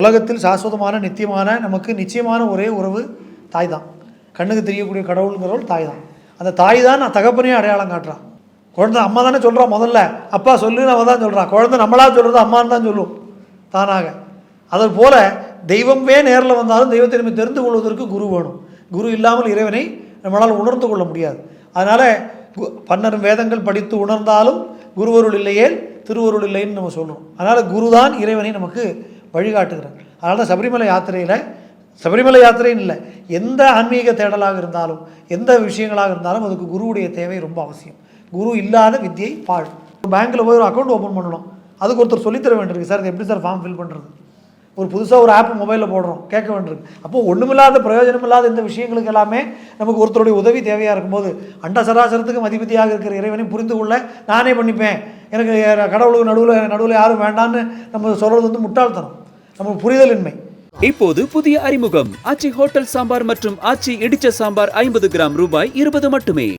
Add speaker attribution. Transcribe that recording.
Speaker 1: உலகத்தில் சாஸ்வதமான நித்தியமான நமக்கு நிச்சயமான ஒரே உறவு தாய் தான். கண்ணுக்கு தெரியக்கூடிய கடவுளுங்கிறவள் தாய் தான். அந்த தாய் தான் நான் தகப்பனையும் அடையாளம் காட்டுறான். குழந்தை அம்மா தானே சொல்கிறான், முதல்ல அப்பா சொல்லுன்னு அவள் தான் சொல்கிறான். குழந்தை நம்மளா சொல்கிறது அம்மான்னு தான் சொல்லும் தானாக. அது போல தெய்வமே நேரில் வந்தாலும் தெய்வத்தை நம்ம தெரிந்து கொள்வதற்கு குரு வேணும். குரு இல்லாமல் இறைவனை நம்மளால் உணர்ந்து கொள்ள முடியாது. அதனால் 12 வேதங்கள் படித்து உணர்ந்தாலும் குருவருள் இல்லையே திருவருள் இல்லைன்னு நம்ம சொல்கிறோம். அதனால் குரு தான் இறைவனை நமக்கு வழிகாட்டுகிறார். அதனால தான் சபரிமலை யாத்திரைன்னு இல்லை, எந்த ஆன்மீக தேடலாக இருந்தாலும் எந்த விஷயங்களாக இருந்தாலும் அதுக்கு குருவுடைய தேவை ரொம்ப அவசியம். குரு இல்லாத வித்தியை பாழ். பேங்க்கில் போய் ஒரு அக்கௌண்ட் ஓப்பன் பண்ணணும், அதுக்கு ஒருத்தர் சொல்லித்தர வேண்டியிருக்கு. சார் இது எப்படி சார் ஃபார்ம் ஃபில் பண்ணுறது? ஒரு புதுசாக ஒரு ஆப் மொபைலில் போடுறோம், கேட்க வேண்டியிருக்கு. அப்போது ஒன்றுமில்லாத பிரயோஜனம் இல்லாத இந்த விஷயங்களுக்கு எல்லாமே நமக்கு ஒருத்தருடைய உதவி தேவையாக இருக்கும்போது அண்ட சராசரத்துக்கு மதிபதியாக இருக்கிற இறைவனை புரிந்து கொள்ள நானே பண்ணிப்பேன், எனக்கு கடவுளுக்கு நடுவில் யாரும் வேண்டான்னு நம்ம சொல்கிறது முட்டாள்தனம், நம்ம புரிதலின்மை.
Speaker 2: இப்போது புதிய அறிமுகம் ஆச்சி ஹோட்டல் சாம்பார் மற்றும் ஆச்சி இடிச்ச சாம்பார் 50 கிராம் ரூபாய் 20 மட்டுமே.